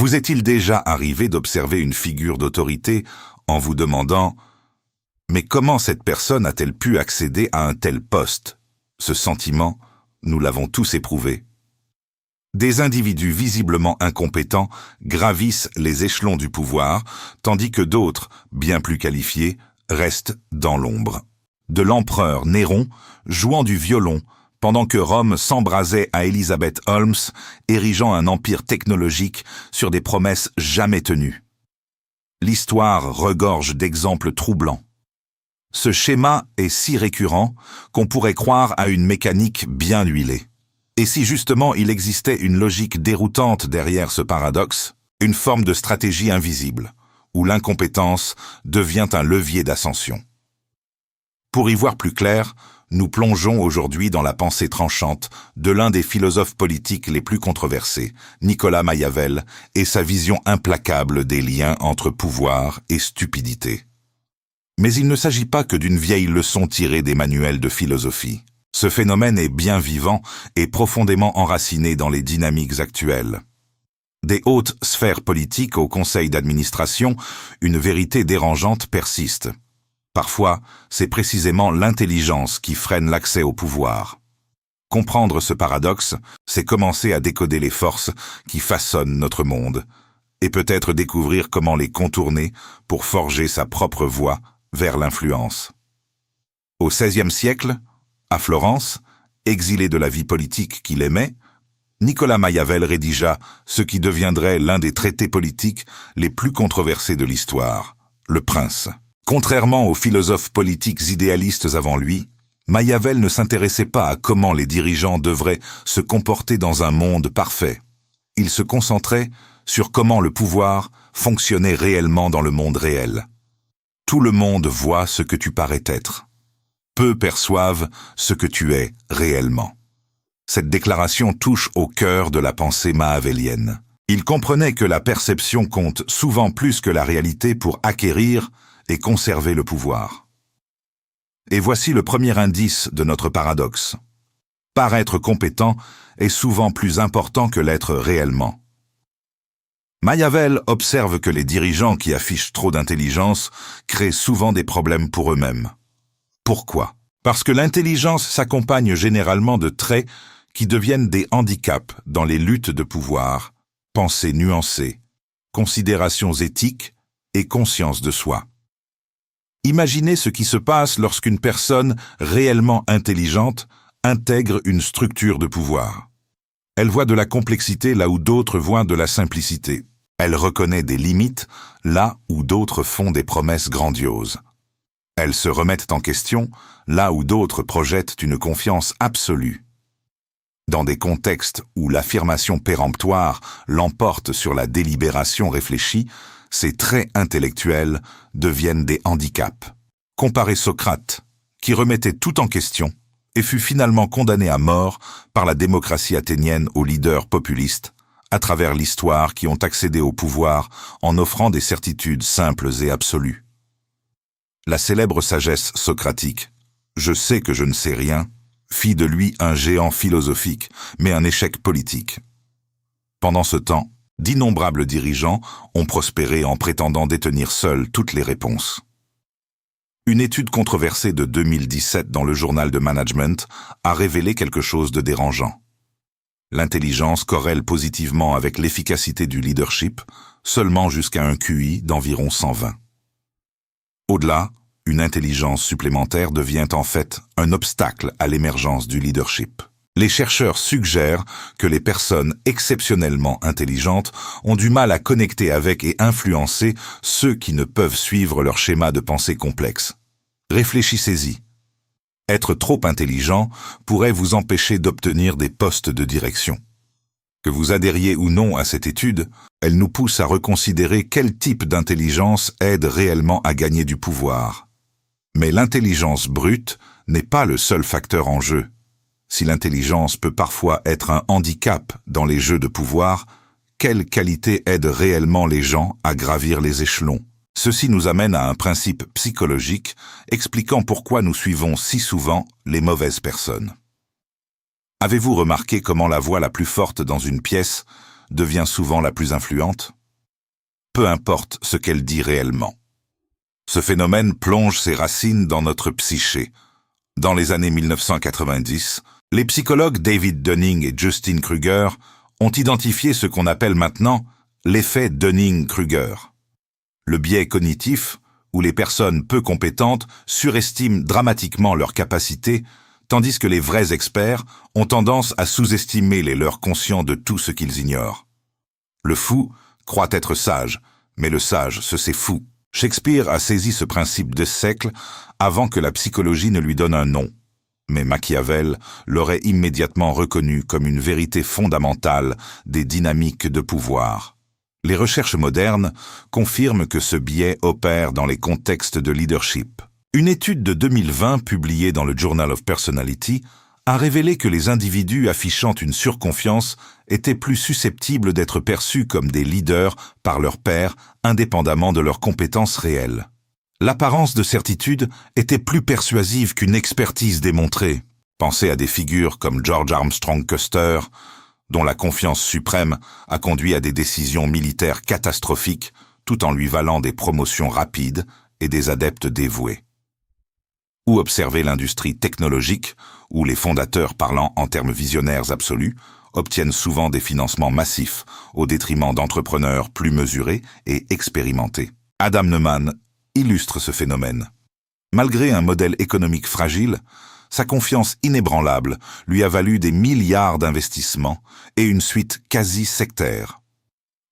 Vous est-il déjà arrivé d'observer une figure d'autorité en vous demandant « Mais comment cette personne a-t-elle pu accéder à un tel poste ?» Ce sentiment, nous l'avons tous éprouvé. Des individus visiblement incompétents gravissent les échelons du pouvoir, tandis que d'autres, bien plus qualifiés, restent dans l'ombre. De l'empereur Néron jouant du violon, pendant que Rome s'embrasait à Elizabeth Holmes, érigeant un empire technologique sur des promesses jamais tenues. L'histoire regorge d'exemples troublants. Ce schéma est si récurrent qu'on pourrait croire à une mécanique bien huilée. Et si justement il existait une logique déroutante derrière ce paradoxe, une forme de stratégie invisible, où l'incompétence devient un levier d'ascension. Pour y voir plus clair, nous plongeons aujourd'hui dans la pensée tranchante de l'un des philosophes politiques les plus controversés, Nicolas Machiavel, et sa vision implacable des liens entre pouvoir et stupidité. Mais il ne s'agit pas que d'une vieille leçon tirée des manuels de philosophie. Ce phénomène est bien vivant et profondément enraciné dans les dynamiques actuelles. Des hautes sphères politiques au conseil d'administration, une vérité dérangeante persiste. Parfois, c'est précisément l'intelligence qui freine l'accès au pouvoir. Comprendre ce paradoxe, c'est commencer à décoder les forces qui façonnent notre monde, et peut-être découvrir comment les contourner pour forger sa propre voie vers l'influence. Au XVIe siècle, à Florence, exilé de la vie politique qu'il aimait, Nicolas Machiavel rédigea ce qui deviendrait l'un des traités politiques les plus controversés de l'histoire, Le Prince. Contrairement aux philosophes politiques idéalistes avant lui, Machiavel ne s'intéressait pas à comment les dirigeants devraient se comporter dans un monde parfait. Il se concentrait sur comment le pouvoir fonctionnait réellement dans le monde réel. Tout le monde voit ce que tu parais être. Peu perçoivent ce que tu es réellement. Cette déclaration touche au cœur de la pensée machiavélienne. Il comprenait que la perception compte souvent plus que la réalité pour acquérir et conserver le pouvoir. Et voici le premier indice de notre paradoxe. Paraître compétent est souvent plus important que l'être réellement. Machiavel observe que les dirigeants qui affichent trop d'intelligence créent souvent des problèmes pour eux-mêmes. Pourquoi ? Parce que l'intelligence s'accompagne généralement de traits qui deviennent des handicaps dans les luttes de pouvoir, pensée nuancée, considérations éthiques et conscience de soi. Imaginez ce qui se passe lorsqu'une personne réellement intelligente intègre une structure de pouvoir. Elle voit de la complexité là où d'autres voient de la simplicité. Elle reconnaît des limites là où d'autres font des promesses grandioses. Elles se remettent en question là où d'autres projettent une confiance absolue. Dans des contextes où l'affirmation péremptoire l'emporte sur la délibération réfléchie, ces traits intellectuels deviennent des handicaps. Comparez Socrate, qui remettait tout en question et fut finalement condamné à mort par la démocratie athénienne aux leaders populistes, à travers l'histoire qui ont accédé au pouvoir en offrant des certitudes simples et absolues. La célèbre sagesse socratique « Je sais que je ne sais rien » fit de lui un géant philosophique, mais un échec politique. Pendant ce temps, d'innombrables dirigeants ont prospéré en prétendant détenir seuls toutes les réponses. Une étude controversée de 2017 dans le journal de Management a révélé quelque chose de dérangeant. L'intelligence corrèle positivement avec l'efficacité du leadership, seulement jusqu'à un QI d'environ 120. Au-delà, une intelligence supplémentaire devient en fait un obstacle à l'émergence du leadership. Les chercheurs suggèrent que les personnes exceptionnellement intelligentes ont du mal à connecter avec et influencer ceux qui ne peuvent suivre leur schéma de pensée complexe. Réfléchissez-y. Être trop intelligent pourrait vous empêcher d'obtenir des postes de direction. Que vous adhériez ou non à cette étude, elle nous pousse à reconsidérer quel type d'intelligence aide réellement à gagner du pouvoir. Mais l'intelligence brute n'est pas le seul facteur en jeu. Si l'intelligence peut parfois être un handicap dans les jeux de pouvoir, quelle qualité aide réellement les gens à gravir les échelons ? Ceci nous amène à un principe psychologique expliquant pourquoi nous suivons si souvent les mauvaises personnes. Avez-vous remarqué comment la voix la plus forte dans une pièce devient souvent la plus influente? Peu importe ce qu'elle dit réellement. Ce phénomène plonge ses racines dans notre psyché. Dans les années 1990, les psychologues David Dunning et Justin Kruger ont identifié ce qu'on appelle maintenant l'effet Dunning-Kruger. Le biais cognitif, où les personnes peu compétentes surestiment dramatiquement leurs capacités, tandis que les vrais experts ont tendance à sous-estimer les leurs conscients de tout ce qu'ils ignorent. Le fou croit être sage, mais le sage se sait fou. Shakespeare a saisi ce principe de siècle avant que la psychologie ne lui donne un nom. Mais Machiavel l'aurait immédiatement reconnu comme une vérité fondamentale des dynamiques de pouvoir. Les recherches modernes confirment que ce biais opère dans les contextes de leadership. Une étude de 2020 publiée dans le Journal of Personality a révélé que les individus affichant une surconfiance étaient plus susceptibles d'être perçus comme des leaders par leurs pairs, indépendamment de leurs compétences réelles. L'apparence de certitude était plus persuasive qu'une expertise démontrée. Pensez à des figures comme George Armstrong Custer, dont la confiance suprême a conduit à des décisions militaires catastrophiques, tout en lui valant des promotions rapides et des adeptes dévoués. Ou observer l'industrie technologique, où les fondateurs parlant en termes visionnaires absolus obtiennent souvent des financements massifs au détriment d'entrepreneurs plus mesurés et expérimentés. Adam Neumann illustre ce phénomène. Malgré un modèle économique fragile, sa confiance inébranlable lui a valu des milliards d'investissements et une suite quasi sectaire.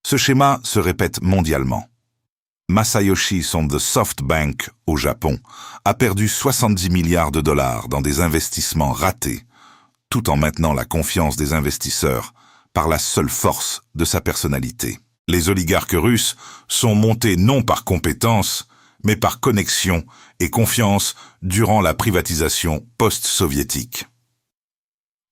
Ce schéma se répète mondialement. Masayoshi Son de SoftBank, au Japon, a perdu 70 milliards de dollars dans des investissements ratés, tout en maintenant la confiance des investisseurs par la seule force de sa personnalité. Les oligarques russes sont montés non par compétence, mais par connexion et confiance durant la privatisation post-soviétique.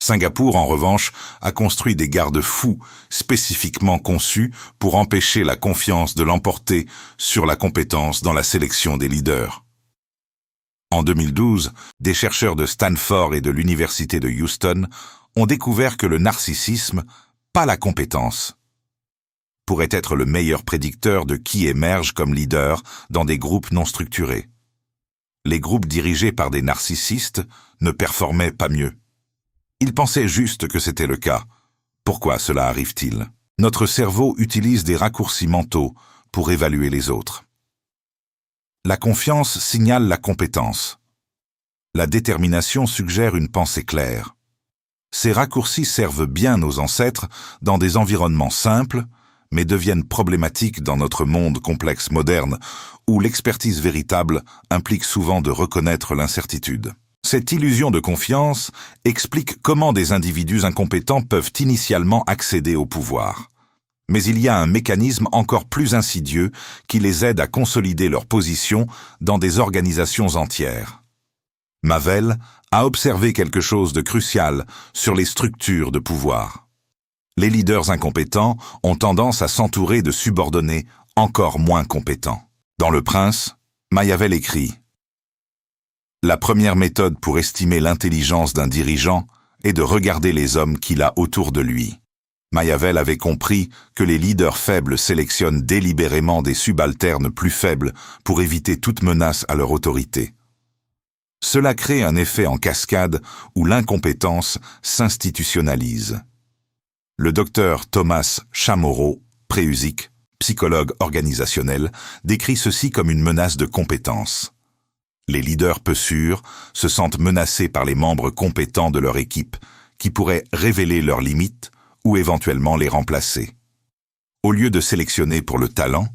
Singapour, en revanche, a construit des garde-fous spécifiquement conçus pour empêcher la confiance de l'emporter sur la compétence dans la sélection des leaders. En 2012, des chercheurs de Stanford et de l'Université de Houston ont découvert que le narcissisme, pas la compétence, pourrait être le meilleur prédicteur de qui émerge comme leader dans des groupes non structurés. Les groupes dirigés par des narcissistes ne performaient pas mieux. Ils pensaient juste que c'était le cas. Pourquoi cela arrive-t-il? Notre cerveau utilise des raccourcis mentaux pour évaluer les autres. La confiance signale la compétence. La détermination suggère une pensée claire. Ces raccourcis servent bien nos ancêtres dans des environnements simples, mais deviennent problématiques dans notre monde complexe moderne, où l'expertise véritable implique souvent de reconnaître l'incertitude. Cette illusion de confiance explique comment des individus incompétents peuvent initialement accéder au pouvoir. Mais il y a un mécanisme encore plus insidieux qui les aide à consolider leur position dans des organisations entières. Mavel a observé quelque chose de crucial sur les structures de pouvoir. Les leaders incompétents ont tendance à s'entourer de subordonnés encore moins compétents. Dans Le Prince, Machiavel écrit « La première méthode pour estimer l'intelligence d'un dirigeant est de regarder les hommes qu'il a autour de lui. » Machiavel avait compris que les leaders faibles sélectionnent délibérément des subalternes plus faibles pour éviter toute menace à leur autorité. Cela crée un effet en cascade où l'incompétence s'institutionnalise. Le docteur Thomas Chamorro, préusique, psychologue organisationnel, décrit ceci comme une menace de compétence. Les leaders peu sûrs se sentent menacés par les membres compétents de leur équipe, qui pourraient révéler leurs limites ou éventuellement les remplacer. Au lieu de sélectionner pour le talent,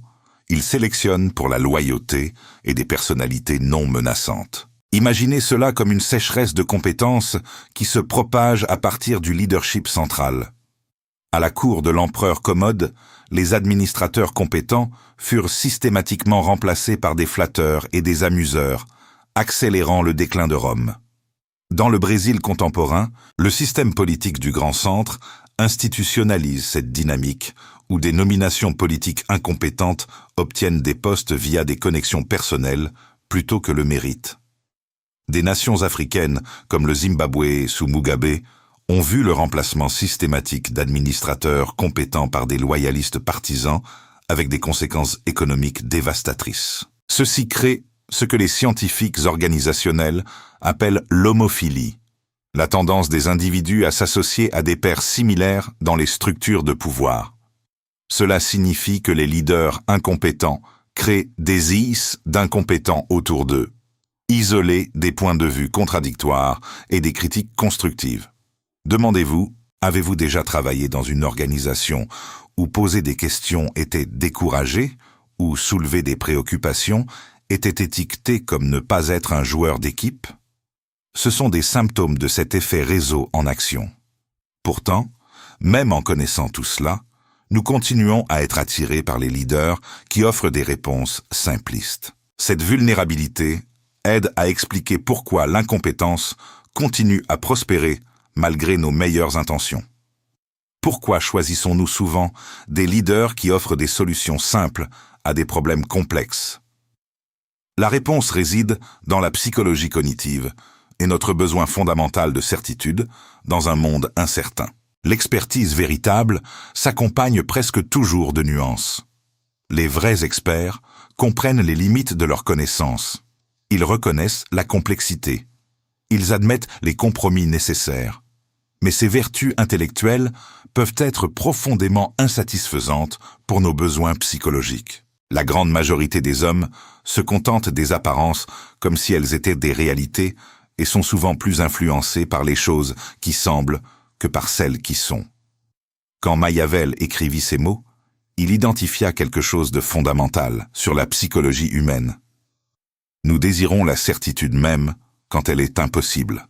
ils sélectionnent pour la loyauté et des personnalités non menaçantes. Imaginez cela comme une sécheresse de compétences qui se propage à partir du leadership central. À la cour de l'empereur Commode, les administrateurs compétents furent systématiquement remplacés par des flatteurs et des amuseurs, accélérant le déclin de Rome. Dans le Brésil contemporain, le système politique du Grand Centre institutionnalise cette dynamique où des nominations politiques incompétentes obtiennent des postes via des connexions personnelles plutôt que le mérite. Des nations africaines comme le Zimbabwe sous Mugabe ont vu le remplacement systématique d'administrateurs compétents par des loyalistes partisans avec des conséquences économiques dévastatrices. Ceci crée ce que les scientifiques organisationnels appellent l'homophilie, la tendance des individus à s'associer à des pairs similaires dans les structures de pouvoir. Cela signifie que les leaders incompétents créent des is d'incompétents autour d'eux, isolés des points de vue contradictoires et des critiques constructives. Demandez-vous, avez-vous déjà travaillé dans une organisation où poser des questions était découragé, ou soulever des préoccupations était étiqueté comme ne pas être un joueur d'équipe? Ce sont des symptômes de cet effet réseau en action. Pourtant, même en connaissant tout cela, nous continuons à être attirés par les leaders qui offrent des réponses simplistes. Cette vulnérabilité aide à expliquer pourquoi l'incompétence continue à prospérer malgré nos meilleures intentions. Pourquoi choisissons-nous souvent des leaders qui offrent des solutions simples à des problèmes complexes? La réponse réside dans la psychologie cognitive et notre besoin fondamental de certitude dans un monde incertain. L'expertise véritable s'accompagne presque toujours de nuances. Les vrais experts comprennent les limites de leurs connaissances. Ils reconnaissent la complexité. Ils admettent les compromis nécessaires. Mais ces vertus intellectuelles peuvent être profondément insatisfaisantes pour nos besoins psychologiques. La grande majorité des hommes se contentent des apparences comme si elles étaient des réalités et sont souvent plus influencés par les choses qui semblent que par celles qui sont. Quand Machiavel écrivit ces mots, il identifia quelque chose de fondamental sur la psychologie humaine. Nous désirons la certitude même quand elle est impossible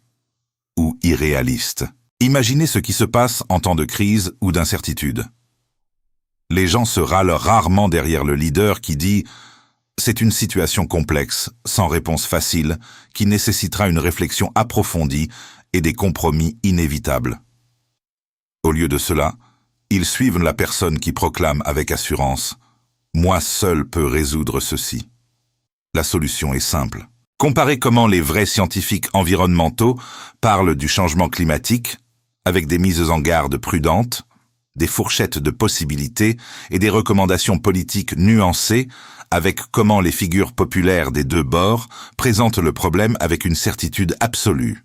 ou irréaliste. Imaginez ce qui se passe en temps de crise ou d'incertitude. Les gens se râlent rarement derrière le leader qui dit « C'est une situation complexe, sans réponse facile, qui nécessitera une réflexion approfondie et des compromis inévitables. » Au lieu de cela, ils suivent la personne qui proclame avec assurance « Moi seul peux résoudre ceci ». La solution est simple. Comparez comment les vrais scientifiques environnementaux parlent du changement climatique avec des mises en garde prudentes, des fourchettes de possibilités et des recommandations politiques nuancées avec comment les figures populaires des deux bords présentent le problème avec une certitude absolue.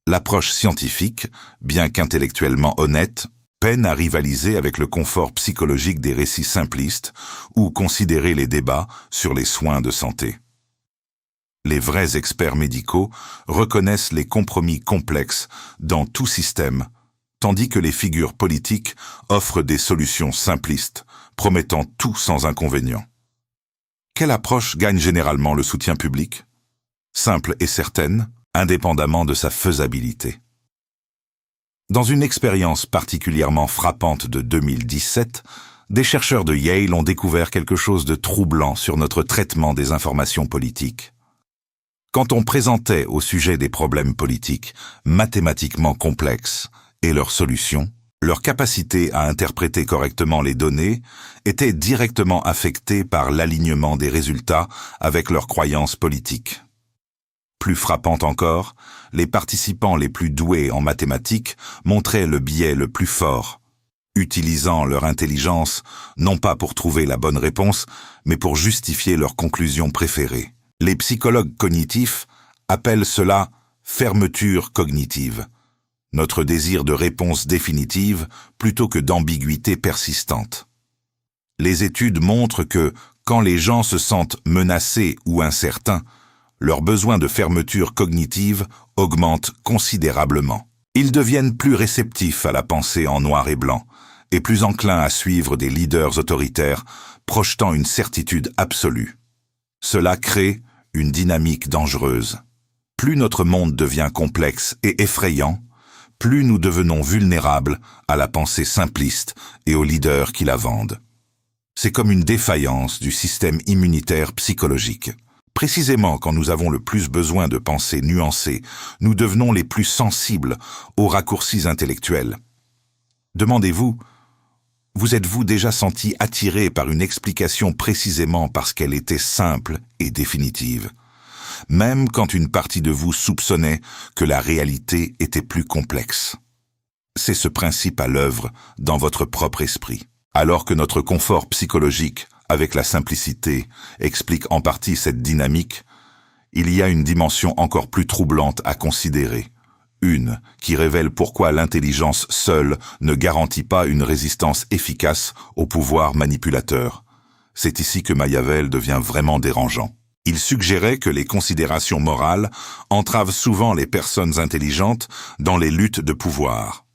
L'approche scientifique, bien qu'intellectuellement honnête, peine à rivaliser avec le confort psychologique des récits simplistes ou considérer les débats sur les soins de santé. Les vrais experts médicaux reconnaissent les compromis complexes dans tout système, tandis que les figures politiques offrent des solutions simplistes, promettant tout sans inconvénient. Quelle approche gagne généralement le soutien public? Simple et certaine, indépendamment de sa faisabilité. Dans une expérience particulièrement frappante de 2017, des chercheurs de Yale ont découvert quelque chose de troublant sur notre traitement des informations politiques. Quand on présentait au sujet des problèmes politiques mathématiquement complexes et leurs solutions, leur capacité à interpréter correctement les données était directement affectée par l'alignement des résultats avec leurs croyances politiques. Plus frappant encore, les participants les plus doués en mathématiques montraient le biais le plus fort, utilisant leur intelligence non pas pour trouver la bonne réponse, mais pour justifier leurs conclusions préférées. Les psychologues cognitifs appellent cela « fermeture cognitive », notre désir de réponse définitive plutôt que d'ambiguïté persistante. Les études montrent que, quand les gens se sentent menacés ou incertains, leur besoin de fermeture cognitive augmente considérablement. Ils deviennent plus réceptifs à la pensée en noir et blanc et plus enclins à suivre des leaders autoritaires projetant une certitude absolue. Cela crée une dynamique dangereuse. Plus notre monde devient complexe et effrayant, plus nous devenons vulnérables à la pensée simpliste et aux leaders qui la vendent. C'est comme une défaillance du système immunitaire psychologique. Précisément quand nous avons le plus besoin de pensées nuancées, nous devenons les plus sensibles aux raccourcis intellectuels. Demandez-vous, vous êtes-vous déjà senti attiré par une explication précisément parce qu'elle était simple et définitive, même quand une partie de vous soupçonnait que la réalité était plus complexe? C'est ce principe à l'œuvre dans votre propre esprit. Alors que notre confort psychologique, avec la simplicité, explique en partie cette dynamique, il y a une dimension encore plus troublante à considérer. Une qui révèle pourquoi l'intelligence seule ne garantit pas une résistance efficace au pouvoir manipulateur. C'est ici que Machiavel devient vraiment dérangeant. Il suggérait que les considérations morales entravent souvent les personnes intelligentes dans les luttes de pouvoir.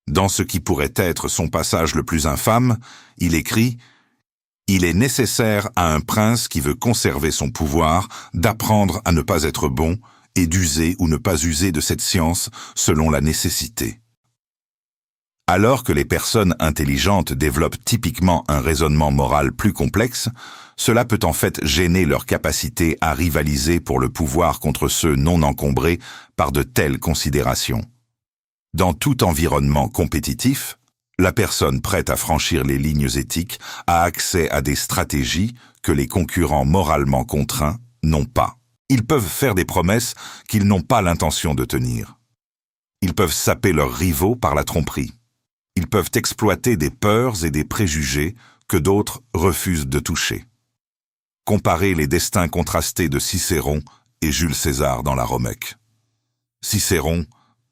Dans ce qui pourrait être son passage le plus infâme, il écrit « Il est nécessaire à un prince qui veut conserver son pouvoir d'apprendre à ne pas être bon et d'user ou ne pas user de cette science selon la nécessité. » Alors que les personnes intelligentes développent typiquement un raisonnement moral plus complexe, cela peut en fait gêner leur capacité à rivaliser pour le pouvoir contre ceux non encombrés par de telles considérations. Dans tout environnement compétitif, la personne prête à franchir les lignes éthiques a accès à des stratégies que les concurrents moralement contraints n'ont pas. Ils peuvent faire des promesses qu'ils n'ont pas l'intention de tenir. Ils peuvent saper leurs rivaux par la tromperie. Ils peuvent exploiter des peurs et des préjugés que d'autres refusent de toucher. Comparez les destins contrastés de Cicéron et Jules César dans la Romèque. Cicéron,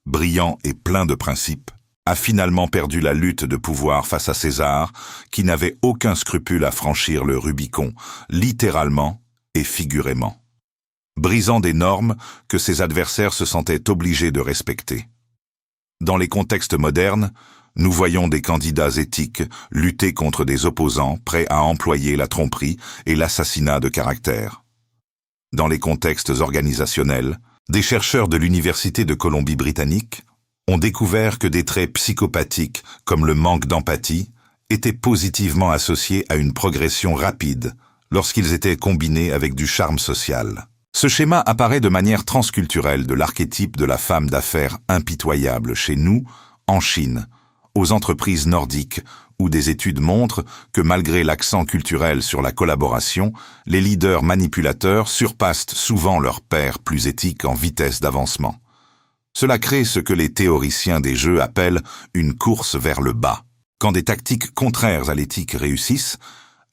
brillant et plein de principes, a finalement perdu la lutte de pouvoir face à César, qui n'avait aucun scrupule à franchir le Rubicon, littéralement et figurément, brisant des normes que ses adversaires se sentaient obligés de respecter. Dans les contextes modernes, nous voyons des candidats éthiques lutter contre des opposants prêts à employer la tromperie et l'assassinat de caractère. Dans les contextes organisationnels, des chercheurs de l'Université de Colombie-Britannique ont découvert que des traits psychopathiques, comme le manque d'empathie, étaient positivement associés à une progression rapide lorsqu'ils étaient combinés avec du charme social. Ce schéma apparaît de manière transculturelle de l'archétype de la femme d'affaires impitoyable chez nous, en Chine, aux entreprises nordiques, où des études montrent que malgré l'accent culturel sur la collaboration, les leaders manipulateurs surpassent souvent leurs pairs plus éthiques en vitesse d'avancement. Cela crée ce que les théoriciens des jeux appellent une course vers le bas. Quand des tactiques contraires à l'éthique réussissent,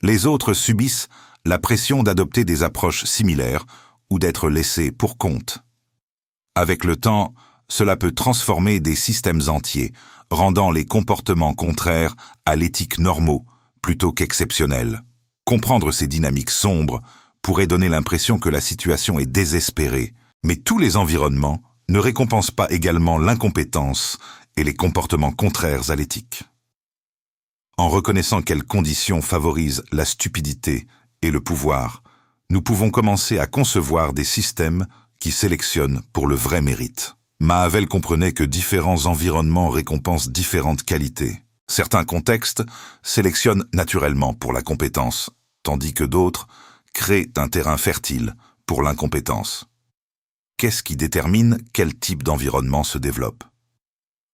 les autres subissent la pression d'adopter des approches similaires ou d'être laissés pour compte. Avec le temps, cela peut transformer des systèmes entiers, rendant les comportements contraires à l'éthique normaux plutôt qu'exceptionnels. Comprendre ces dynamiques sombres pourrait donner l'impression que la situation est désespérée, mais tous les environnements ne récompensent pas également l'incompétence et les comportements contraires à l'éthique. En reconnaissant quelles conditions favorisent la stupidité et le pouvoir, nous pouvons commencer à concevoir des systèmes qui sélectionnent pour le vrai mérite. Machiavel comprenait que différents environnements récompensent différentes qualités. Certains contextes sélectionnent naturellement pour la compétence, tandis que d'autres créent un terrain fertile pour l'incompétence. Qu'est-ce qui détermine quel type d'environnement se développe?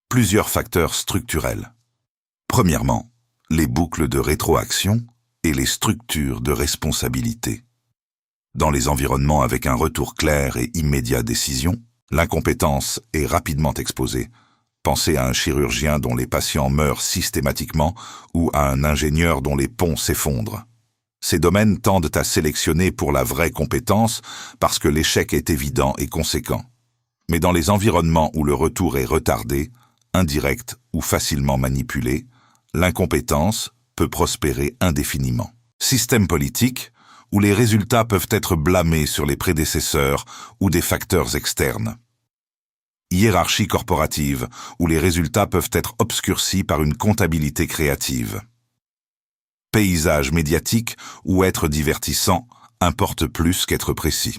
Plusieurs facteurs structurels. Premièrement, les boucles de rétroaction et les structures de responsabilité. Dans les environnements avec un retour clair et immédiat décision, l'incompétence est rapidement exposée. Pensez à un chirurgien dont les patients meurent systématiquement ou à un ingénieur dont les ponts s'effondrent. Ces domaines tendent à sélectionner pour la vraie compétence parce que l'échec est évident et conséquent. Mais dans les environnements où le retour est retardé, indirect ou facilement manipulé, l'incompétence peut prospérer indéfiniment. Système politique, où les résultats peuvent être blâmés sur les prédécesseurs ou des facteurs externes. Hiérarchie corporative, où les résultats peuvent être obscurcis par une comptabilité créative. Paysage médiatique, où être divertissant importe plus qu'être précis.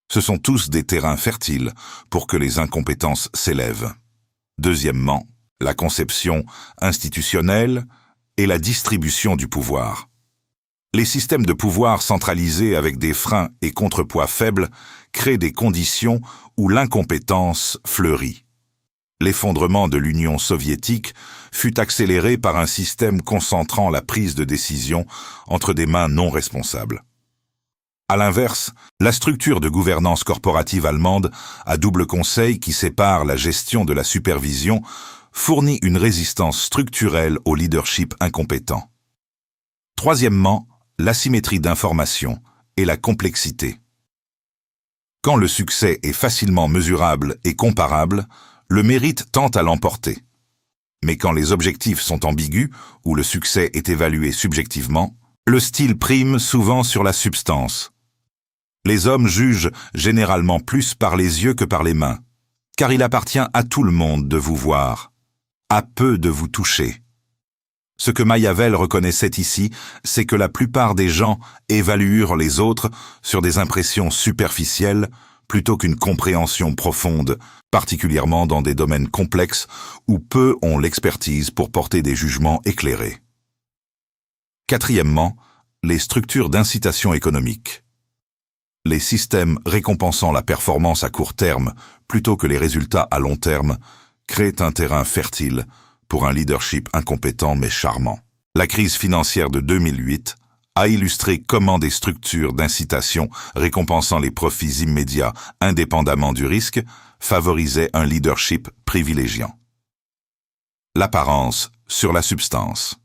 Ce sont tous des terrains fertiles pour que les incompétences s'élèvent. Deuxièmement, la conception institutionnelle et la distribution du pouvoir. Les systèmes de pouvoir centralisés avec des freins et contrepoids faibles créent des conditions où l'incompétence fleurit. L'effondrement de l'Union soviétique fut accéléré par un système concentrant la prise de décision entre des mains non responsables. À l'inverse, la structure de gouvernance corporative allemande à double conseil qui sépare la gestion de la supervision fournit une résistance structurelle au leadership incompétent. Troisièmement, l'asymétrie d'information et la complexité. Quand le succès est facilement mesurable et comparable, le mérite tend à l'emporter. Mais quand les objectifs sont ambigus ou le succès est évalué subjectivement, le style prime souvent sur la substance. Les hommes jugent généralement plus par les yeux que par les mains, car il appartient à tout le monde de vous voir, à peu de vous toucher. Ce que Machiavel reconnaissait ici, c'est que la plupart des gens évaluent les autres sur des impressions superficielles plutôt qu'une compréhension profonde, particulièrement dans des domaines complexes où peu ont l'expertise pour porter des jugements éclairés. Quatrièmement, les structures d'incitation économique. Les systèmes récompensant la performance à court terme plutôt que les résultats à long terme créent un terrain fertile pour un leadership incompétent mais charmant. La crise financière de 2008 a illustré comment des structures d'incitation récompensant les profits immédiats indépendamment du risque favorisaient un leadership privilégiant. L'apparence sur la substance.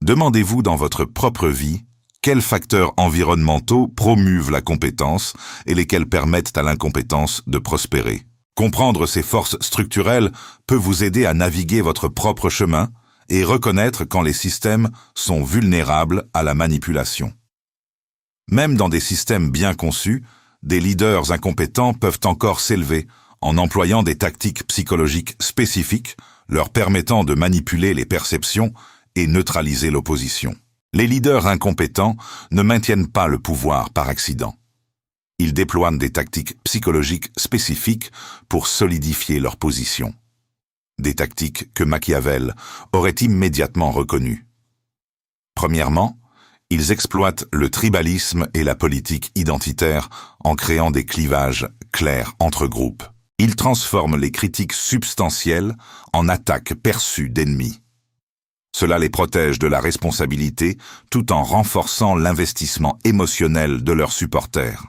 Demandez-vous dans votre propre vie quels facteurs environnementaux promeuvent la compétence et lesquels permettent à l'incompétence de prospérer. Comprendre ces forces structurelles peut vous aider à naviguer votre propre chemin et reconnaître quand les systèmes sont vulnérables à la manipulation. Même dans des systèmes bien conçus, des leaders incompétents peuvent encore s'élever en employant des tactiques psychologiques spécifiques leur permettant de manipuler les perceptions et neutraliser l'opposition. Les leaders incompétents ne maintiennent pas le pouvoir par accident. Ils déploient des tactiques psychologiques spécifiques pour solidifier leur position. Des tactiques que Machiavel aurait immédiatement reconnues. Premièrement, ils exploitent le tribalisme et la politique identitaire en créant des clivages clairs entre groupes. Ils transforment les critiques substantielles en attaques perçues d'ennemis. Cela les protège de la responsabilité tout en renforçant l'investissement émotionnel de leurs supporters.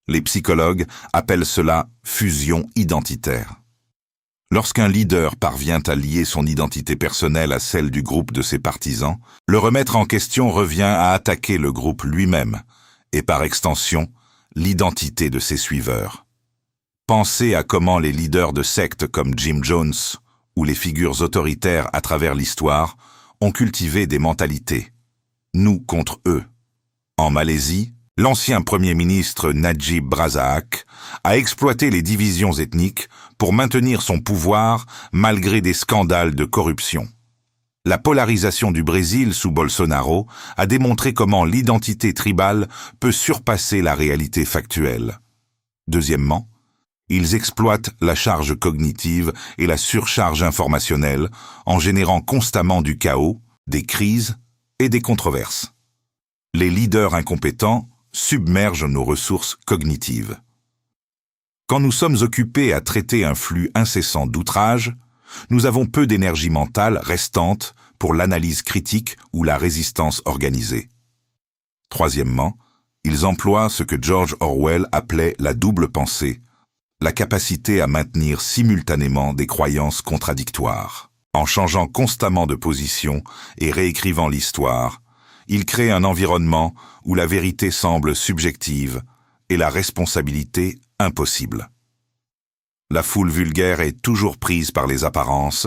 Les psychologues appellent cela fusion identitaire. Lorsqu'un leader parvient à lier son identité personnelle à celle du groupe de ses partisans, le remettre en question revient à attaquer le groupe lui-même et par extension, l'identité de ses suiveurs. Pensez à comment les leaders de sectes comme Jim Jones ou les figures autoritaires à travers l'histoire ont cultivé des mentalités. Nous contre eux. En Malaisie, l'ancien Premier ministre Najib Razak a exploité les divisions ethniques pour maintenir son pouvoir malgré des scandales de corruption. La polarisation du Brésil sous Bolsonaro a démontré comment l'identité tribale peut surpasser la réalité factuelle. Deuxièmement, ils exploitent la charge cognitive et la surcharge informationnelle en générant constamment du chaos, des crises et des controverses. Les leaders incompétents submergent nos ressources cognitives. Quand nous sommes occupés à traiter un flux incessant d'outrages, nous avons peu d'énergie mentale restante pour l'analyse critique ou la résistance organisée. Troisièmement, ils emploient ce que George Orwell appelait la double pensée, la capacité à maintenir simultanément des croyances contradictoires. En changeant constamment de position et réécrivant l'histoire, ils créent un environnement où la vérité semble subjective et la responsabilité impossible. La foule vulgaire est toujours prise par les apparences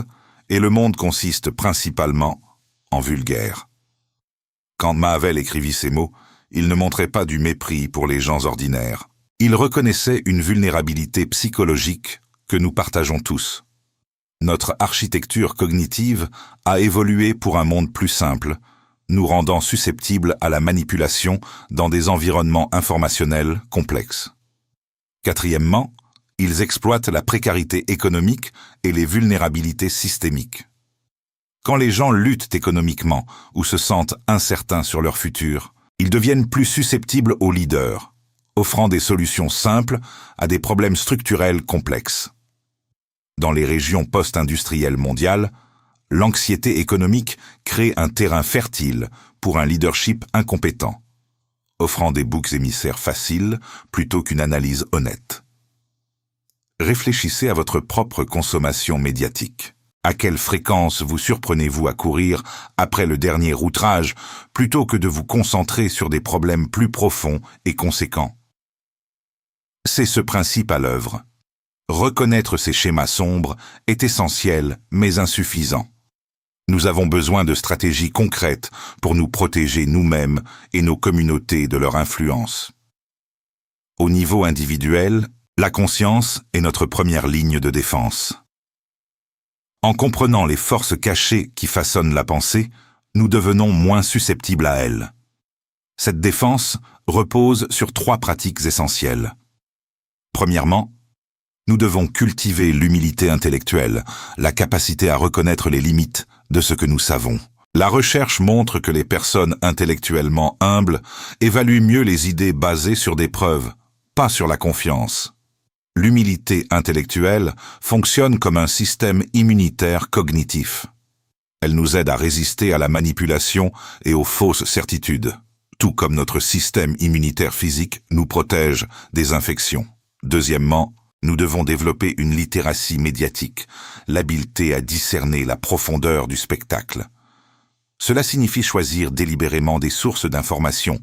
et le monde consiste principalement en vulgaire. Quand Machiavel écrivit ces mots, il ne montrait pas du mépris pour les gens ordinaires. Il reconnaissait une vulnérabilité psychologique que nous partageons tous. Notre architecture cognitive a évolué pour un monde plus simple, nous rendant susceptibles à la manipulation dans des environnements informationnels complexes. Quatrièmement, ils exploitent la précarité économique et les vulnérabilités systémiques. Quand les gens luttent économiquement ou se sentent incertains sur leur futur, ils deviennent plus susceptibles aux leaders, offrant des solutions simples à des problèmes structurels complexes. Dans les régions post-industrielles mondiales, l'anxiété économique crée un terrain fertile pour un leadership incompétent. offrant des boucs émissaires faciles plutôt qu'une analyse honnête. Réfléchissez à votre propre consommation médiatique. À quelle fréquence vous surprenez-vous à courir après le dernier outrage plutôt que de vous concentrer sur des problèmes plus profonds et conséquents? C'est ce principe à l'œuvre. Reconnaître ces schémas sombres est essentiel mais insuffisant. Nous avons besoin de stratégies concrètes pour nous protéger nous-mêmes et nos communautés de leur influence. Au niveau individuel, la conscience est notre première ligne de défense. En comprenant les forces cachées qui façonnent la pensée, nous devenons moins susceptibles à elles. Cette défense repose sur 3 pratiques essentielles. Premièrement, nous devons cultiver l'humilité intellectuelle, la capacité à reconnaître les limites de ce que nous savons. La recherche montre que les personnes intellectuellement humbles évaluent mieux les idées basées sur des preuves, pas sur la confiance. L'humilité intellectuelle fonctionne comme un système immunitaire cognitif. Elle nous aide à résister à la manipulation et aux fausses certitudes, tout comme notre système immunitaire physique nous protège des infections. Deuxièmement, nous devons développer une littératie médiatique, l'habileté à discerner la profondeur du spectacle. Cela signifie choisir délibérément des sources d'informations,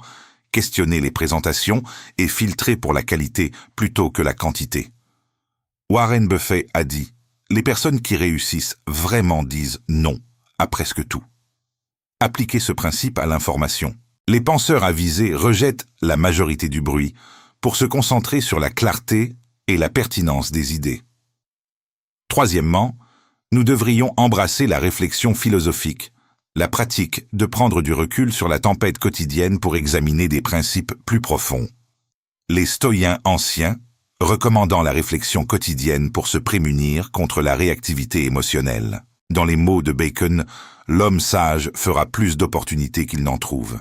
questionner les présentations et filtrer pour la qualité plutôt que la quantité. Warren Buffett a dit « Les personnes qui réussissent vraiment disent non à presque tout ». Appliquez ce principe à l'information. Les penseurs avisés rejettent la majorité du bruit pour se concentrer sur la clarté et la pertinence des idées. Troisièmement, nous devrions embrasser la réflexion philosophique, la pratique de prendre du recul sur la tempête quotidienne pour examiner des principes plus profonds. Les stoïens anciens, recommandant la réflexion quotidienne pour se prémunir contre la réactivité émotionnelle. Dans les mots de Bacon, l'homme sage fera plus d'opportunités qu'il n'en trouve.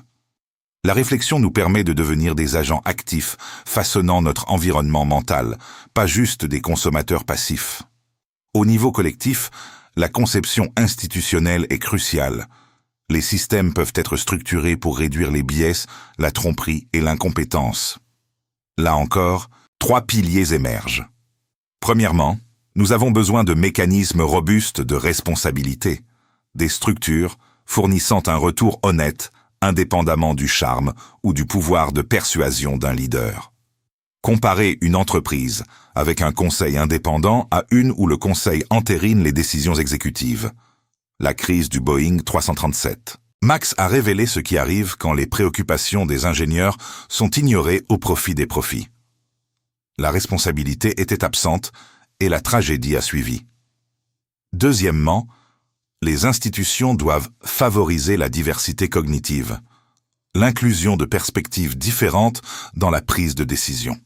La réflexion nous permet de devenir des agents actifs, façonnant notre environnement mental, pas juste des consommateurs passifs. Au niveau collectif, la conception institutionnelle est cruciale. Les systèmes peuvent être structurés pour réduire les biais, la tromperie et l'incompétence. Là encore, 3 piliers émergent. Premièrement, nous avons besoin de mécanismes robustes de responsabilité, des structures fournissant un retour honnête, indépendamment du charme ou du pouvoir de persuasion d'un leader. Comparez une entreprise avec un conseil indépendant à une où le conseil entérine les décisions exécutives. La crise du Boeing 337. Max a révélé ce qui arrive quand les préoccupations des ingénieurs sont ignorées au profit des profits. La responsabilité était absente et la tragédie a suivi. Deuxièmement, les institutions doivent favoriser la diversité cognitive, l'inclusion de perspectives différentes dans la prise de décision.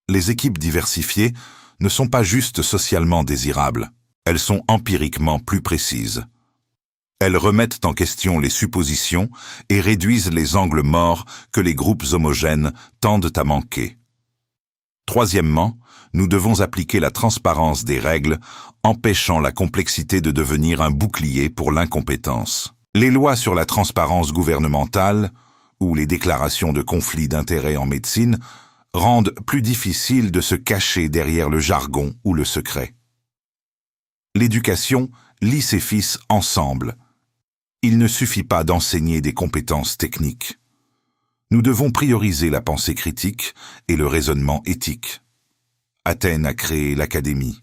Les équipes diversifiées ne sont pas juste socialement désirables, elles sont empiriquement plus précises. Elles remettent en question les suppositions et réduisent les angles morts que les groupes homogènes tendent à manquer. Troisièmement, nous devons appliquer la transparence des règles, empêchant la complexité de devenir un bouclier pour l'incompétence. Les lois sur la transparence gouvernementale, ou les déclarations de conflits d'intérêts en médecine, rendent plus difficile de se cacher derrière le jargon ou le secret. L'éducation lie ses fils ensemble. Il ne suffit pas d'enseigner des compétences techniques. Nous devons prioriser la pensée critique et le raisonnement éthique. Athènes a créé l'Académie.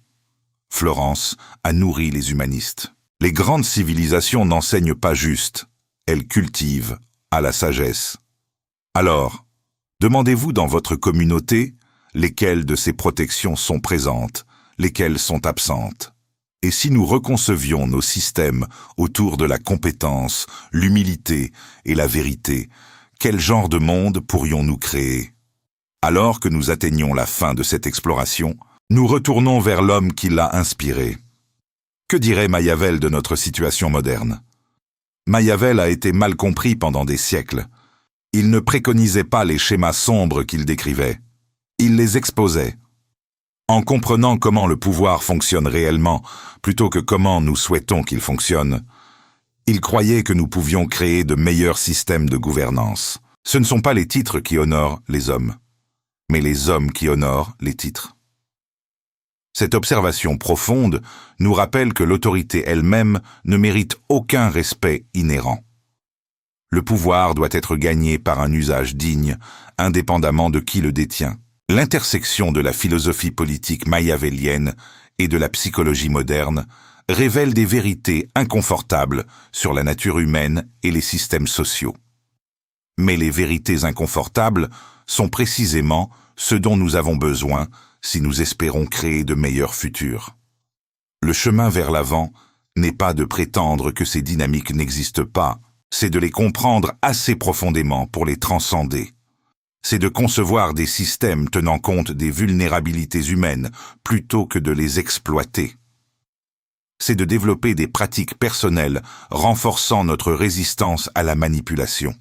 Florence a nourri les humanistes. Les grandes civilisations n'enseignent pas juste, elles cultivent à la sagesse. Alors, demandez-vous dans votre communauté lesquelles de ces protections sont présentes, lesquelles sont absentes. Et si nous reconcevions nos systèmes autour de la compétence, l'humilité et la vérité, quel genre de monde pourrions-nous créer? Alors que nous atteignons la fin de cette exploration, nous retournons vers l'homme qui l'a inspiré. Que dirait Machiavel de notre situation moderne? Machiavel a été mal compris pendant des siècles. Il ne préconisait pas les schémas sombres qu'il décrivait. Il les exposait. En comprenant comment le pouvoir fonctionne réellement, plutôt que comment nous souhaitons qu'il fonctionne, il croyait que nous pouvions créer de meilleurs systèmes de gouvernance. Ce ne sont pas les titres qui honorent les hommes, mais les hommes qui honorent les titres. Cette observation profonde nous rappelle que l'autorité elle-même ne mérite aucun respect inhérent. Le pouvoir doit être gagné par un usage digne, indépendamment de qui le détient. L'intersection de la philosophie politique machiavélienne et de la psychologie moderne révèle des vérités inconfortables sur la nature humaine et les systèmes sociaux. Mais les vérités inconfortables sont précisément ce dont nous avons besoin si nous espérons créer de meilleurs futurs. Le chemin vers l'avant n'est pas de prétendre que ces dynamiques n'existent pas, c'est de les comprendre assez profondément pour les transcender. C'est de concevoir des systèmes tenant compte des vulnérabilités humaines plutôt que de les exploiter. C'est de développer des pratiques personnelles renforçant notre résistance à la manipulation.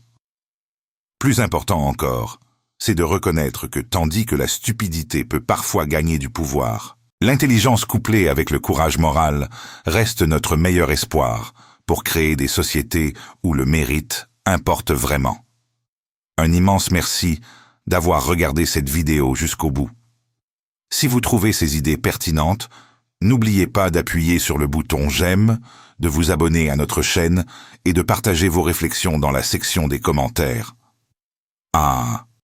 Plus important encore, c'est de reconnaître que tandis que la stupidité peut parfois gagner du pouvoir, l'intelligence couplée avec le courage moral reste notre meilleur espoir pour créer des sociétés où le mérite importe vraiment. Un immense merci d'avoir regardé cette vidéo jusqu'au bout. Si vous trouvez ces idées pertinentes, n'oubliez pas d'appuyer sur le bouton j'aime, de vous abonner à notre chaîne et de partager vos réflexions dans la section des commentaires. Ah,